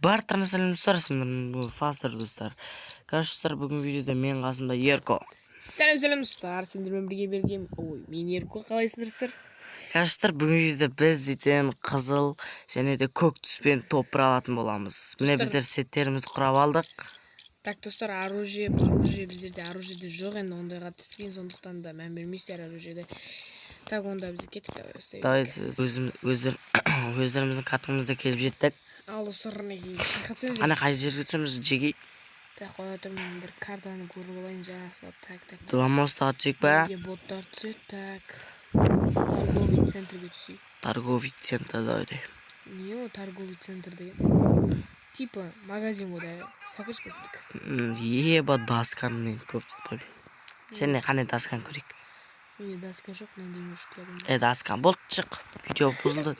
Барлықтарыңызға сәлем достар, сендердің фастер достар. Достар, бүгін видеода мен қасымда Ерко. Сәлем достар, сендермен бірге бергем. Ой, мен Ерко, қалайсыңдар? Достар, бүгін видеода біз дейтін қызыл және де көк түспен топыр алатын боламыз. Міне біздер сеттерімізді құрап алдық. Так достар, оружие біздерде оружиеде жоқ, енді ондайға түспейін, сондықтан да мән бермейсіздер оружиеде. Так, онда біз кеттік, давай өздеріміздің қатымызда келіп жеттік. Ал сұрына кейін қане қай жерге түсеміз жеги. Так, оятым бір картаны көріп алайын жақсылап. Так. Два мостаға түсейік па? Боттар түсет, так. Торговый центрге түсейік. Торговый центр дойды. Не о торговый центр деген? Типа магазин ғой да, сәкіш беттік. Еба даскан мен көп қылпайым. Сен не қане даскан көрейік? Менде даскан жоқ, мен деймін шықладым. Даскан болды шық. Видео бұзылды.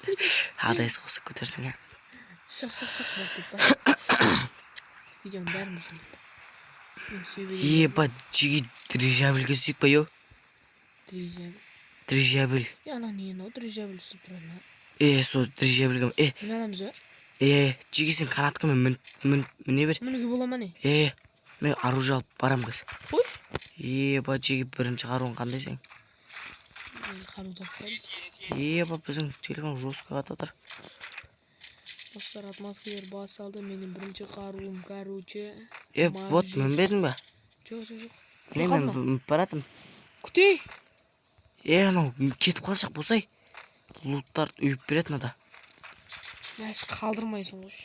Адайсы қоса көтерсің ә. Шық болып кетпа. Видеоның бәрін бұзылды. Еба жеги дирижабельге түсейік па еу? Дирижабель. Ана не ана дирижабель түсіп тұрады. Сол дирижабельге Мен аламыз ба? жеги сен қанатқа мен міне бер. Мінуге бола ма не? Мен оружие алып барам кыз. Ой? Еба жеги бірінші қаруын қандай сен? Қару таппаймыз. Еба біздің телефон жестко қататыр. Достар, атмосфер бас алды, менің бірінші қаруым, короче. Вот мен бердің ба? Жоқ. Мен мүп баратым. Күтей! Анау кетіп қалшақ болсай. Луттар үйіп беретін ада. Мәш қалдырмайсың ғой.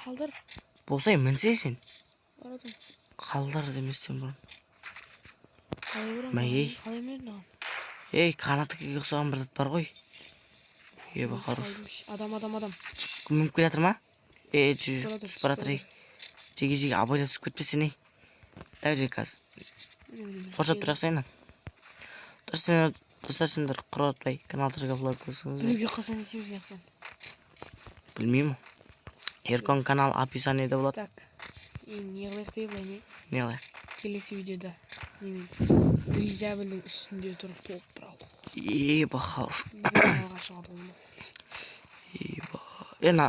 Қалдыр. Болсай мінсей сен. Барадым. Қалдар деместен бұрын. Қалай мен? Қанаты кеге ұқсаған бір дат бар ғой. Еба қаруш. Адам. Мүміп келатыр ма? Түсіп баратыр. Жеги абайда түсіп кетпесен ей. Так жеги қаз. Қоршап тұрақ сайынан. Достар сендер құратпай каналдарға влог көрсіңіз. Біреуге қасан есеміз яқтан. Білмеймін. Еркон канал описаниеде болады. Так. Не қылайық дейбі, не? Не қылайық? Келесі видеода. Дирижабельдің үстінде тұрып толып бұралды. Еба қаруш. Алға шығады олма.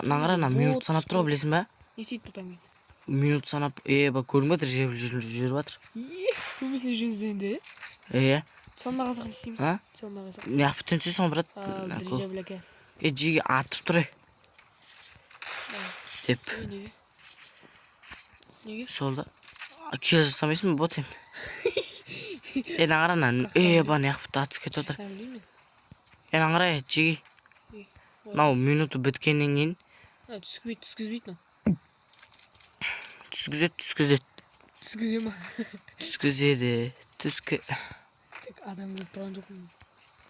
Наңғара минут санап тұра білесің ба? Не сейт бұтан мен? Минут санап, көрін бәдір жүріп атыр. Көбісіне жүрсенде? Сонда қазақ істейміз. Сонда қазақ. Не ақ бүтінсе сон бірат? Дирижабель әке. Жеги атып тұры. Деп. Неге? Солда. Кел жасамайсың ба ботем? Наңғара не ақ бүті атыс кет отыр. Наңғара жеги. Нау минуты біткеннен кейін. Түскізбейді. Түскізет. Түскізе ма? Түскізеді. Адам көп тұрған жоқ мұн.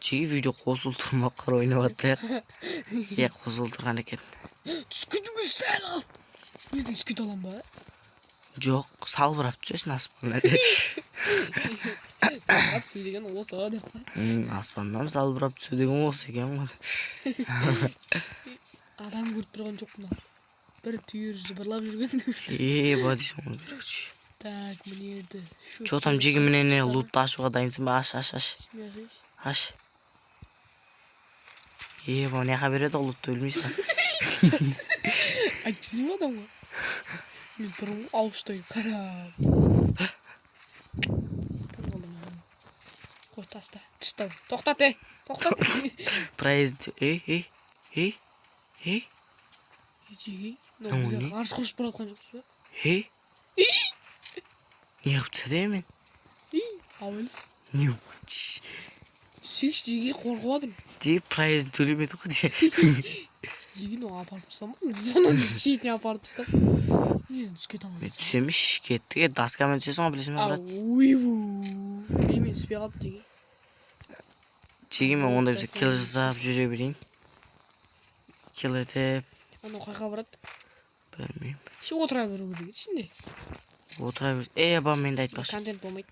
Жеги видео қосыл тұрма қар ойнап аттыр. Қосыл тұрған екен. Түскізуге сәл ал. Өзің түскет алам ба? Жоқ, салбырап түсесін аспанға. Салбырап түсу деген осы деп па? Аспаннан салбырап түсу деген осы екен ғой. Адам көріп тұрған жоқ мұна. Бір түйір жыбырлап жүрген. Ба дейсің ғой көрекші. Так, мінерді. Чо там жеги менен лутты ашуға дайынсың ба? Аш. Ба неға береді ол лутты өлмейсің ба? Айтпейсің ба адамға? Мен тұрмын ауыштай қарап. Қой таста. Түшті. Тоқтат. Проезд. Жеги. Бізде ғарыш қошып баратқан жоқсыз ба? Не қыпты де мен? Ауыл. Не Сеш жеги қорғывадым. Жеги проезд төлемеді ғой де. Жеги апарып тұстам. Соның шетіне апарып тұстам. Түскет алмай. Түсеміш кетті. Даскамен түсесің ғой білесің ба брат? Мен түспей қалып жеги. Жеги мен онда біз кел жасап жүре берейін. Кел етіп. Ана қайқа барады? Білмеймін. Отыра беру керек ішінде. Отыра бер. Ба менде айтпақшы. Контент болмайды.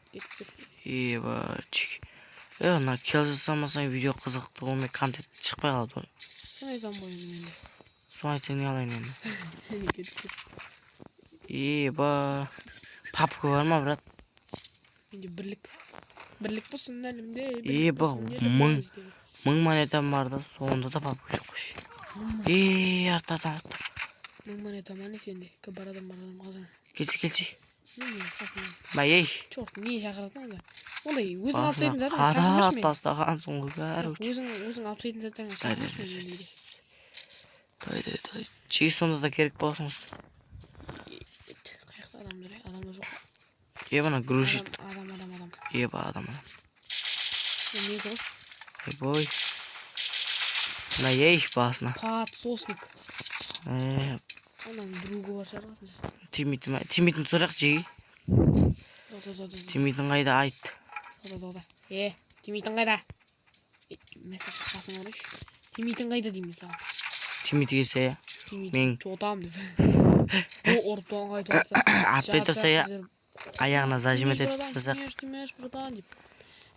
Ба чеки. Ана кел жасамасаң видео қызықты болмай контент шықпай қалады ғой. Соны айтам ғой енді. Соны айтсаң не алайын енді. Ба папка бар ма брат? Менде бірлік болсын әлімде. Ба мың монетам бар да сонда да папка жоқ қойшы. Artadan. Mangmane tamam sende. Baradım kazan. Келші. Ей. Черт, не шақырдың да. Ондай өзің алып тастайтын затың шақырмашы Қадап мен. тастағансың ғой бәрі. Өзің алып тастайтын затың шақырмашы мен дейді. Дай. Чиги сонда да керек боласың. Қаяқта адамдар, адамдар жоқ. Ебана грузит. Адам. Адам. Не дос? Бой. На ей басына. Подсосник. Анан другого шарасың. Тимитін сұрақ жеги. Тимитін қайда айт. Тимитін қайда? Месақ қасың орыш. Тимитін қайда деймін саған. Тимитіге сәя. Мен жотам деп. О, ұртуан қайда отырса. Атпай тұрса я аяғына зажимет етіп тастасақ. Тимеш братан деп.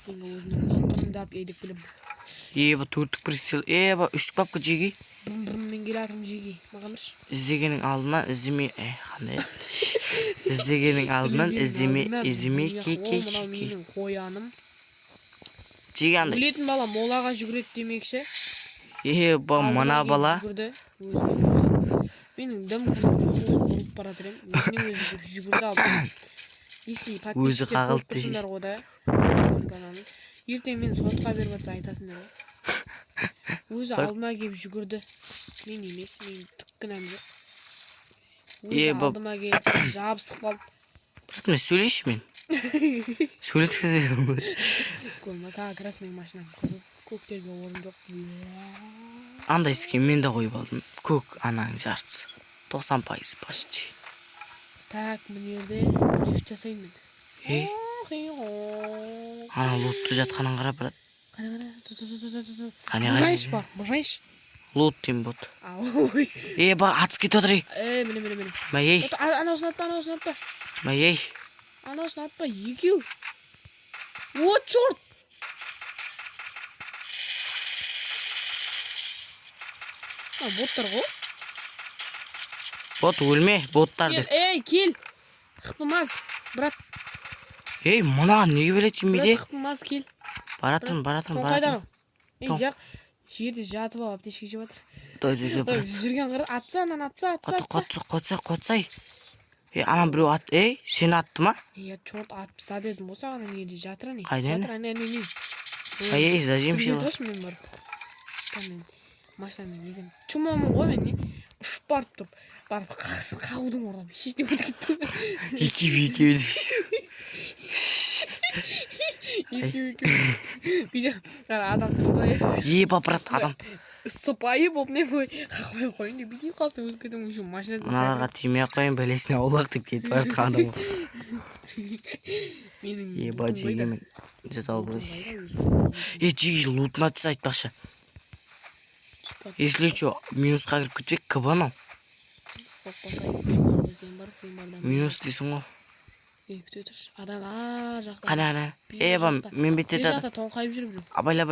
Мен өзінің ұлтанымдап едіп білім. Бұл төрттік прицел. Бұл үштік бапқа жеги. Мен келатым жеги. Мағамыш. Іздегенің алдынан іздеме. Қандай еді? Іздегенің алдынан іздеме. Менің қояным. Жеги андай. Өлетін бала молаға жүгірет демекші. Мына бала. Менің дым күнім жоқ өзім ұрып баратырым. Өзінің өзі жүгірді алдым. Если подписчиктер көп тұрсындар ғой да. Ертең мен сотқа беріп жатса айтасыңдар ғой. Өзі алдыма келіп жүгірді. Мен емес, мен түк кінәм жоқ. Өзі алдыма келіп жабысып қалды. Мен сөйлейші мен. Сөйлеткізбедім. Көрма, как раз менің машинам қызыл. Көктерге орын жоқ. Андай іске мен де қойып алдым. Көк ананың жартысы. 90% почти. Так, мына жерде дрифт жасаймын мен. Ана лотты жатқанын қарап брат. Мұжайш бар, мұжайш. Лот дейм бот. Ба, атыс кетіп отыр. Міне. Мәй. Анасын атпа. Мәй. Анасын атпа, екеу. О, чорт. Боттар ғой. Бот өлме, боттарды. Кел. Қыпымаз, брат. Мұна неге белет емеде? Қыпымаз, кел. Баратын. Қайдар. Жақ, жерде жатып алып, аптешке жеп жатыр. Жүрген қыры, атса, анан атса. Қотсай. Анан біреу ат, сені атты ма? Чорт атып ста дедім, болса анан ерде жатыр ане. Қайдан? Зажим шел. Мен бар. Машинамен езем. Чумамын ғой мен не? Ұшып барып тұрып. Барып қағудың ордам. Шеште өтіп кетті. Екі. Видео. Адам тұрды. Брат, адам. Сыпайы болып не бой. Қақпай қойын деп бейте қалсын өтіп кетім үшін машинады. Мыналарға тимей қойын бәлесіне аулақ деп кетіп барып қадым. Ба жегемен. Жетал болайшы. Жеги лутына түс айтпақшы. Если что, минусқа кіріп кетпек кібанау. Минус дейсің ғой. Күте тұр. Адам жақта. Қана. Ба, мен бетте тады. Жақта тоңқайып жүр біреу. Абайла.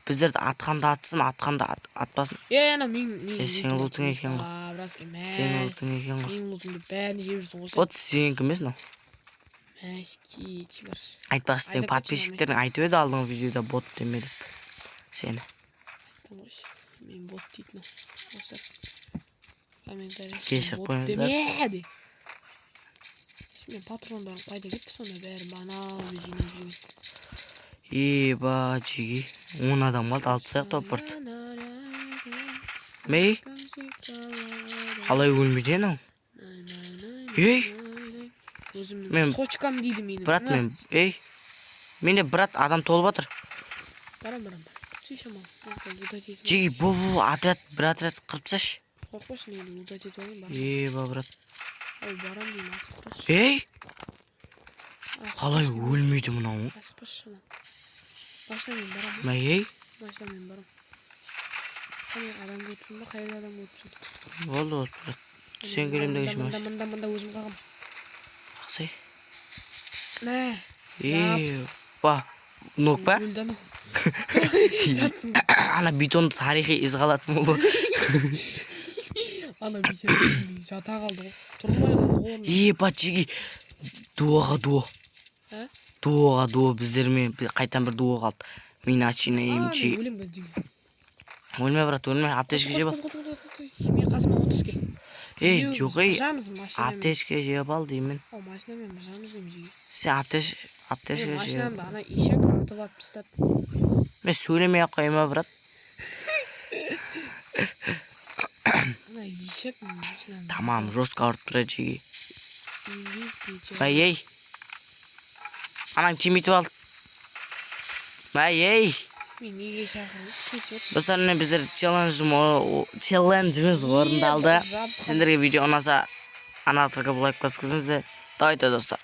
Біздерді атқанда атсын, атқанда атпасын. Ана мен. Сен лутың екен ғой. Мен лутыңды бәріне жеп жүрсің ғой. Вот сен кімесің ол? Мәскет бар. Айтпақшы, сен подписчиктердің айтып еді алдыңғы видеода бот демеді. Сені. Мен бот дейтін. Кешір қойыңыздар. Демеді. Мен патрондарын қайда кетті сонда бәрі банал жеңіп жүрген. Ба жеги. 10 адам қалды, алып тастайық топырды. Мәй. Қалай өлмейден ау? Өзімнің сочкам дейді мені. Брат мен. Менде брат адам толып атыр. Барам. Жеги, бұл отряд, бір отряд қырып тасташы. Қорқпашы нейді, ұлдат етіп алайын. Ба, брат. Барам деймін, асықпашы. Қалай өлмейді мұнау? Асықпашы шана. Машинамен барам. Машинамен барам. Қане адам көтсін ба, қайда адам көтсін? Болды, брат. Сен келемдегі шын маш. Мында өзім қағам. Ақсай. Ба, нок ба? Өлді анау. Ана бетонды тарихи із қалатын болды. Ана бетонды жата қалды ғой. Тұрмай қалды ғой. Ба жеги. Дуоға біздермен қайтан бір дуо қалды. Мен ашына емчи. Өлем ба жеги. Өлме брат, өлме. Аптечка жеп ал. Мен қасыма отыршы ке. Жоқ ей. Мыжамыз машинамен. Аптечка жеп ал деймін. О, машинамен мыжамыз деймін жеге. Сен аптечка жеп. Машинамды ана ишек атып алып тастады. Мен сөйлемей ақ қойма брат. Ана ишек машинамды. Tamam, жестко ұрып тұр жеге. Ингилизский. Бай ей. Анам тимейтіп алды. Бай ей. Мен неге шақырдыңыз? Кетіп Достар, міне біздер челленджіміз орындалды. Сендерге видео ұнаса ана атырға лайк басып көрсеңіздер. Давайте достар.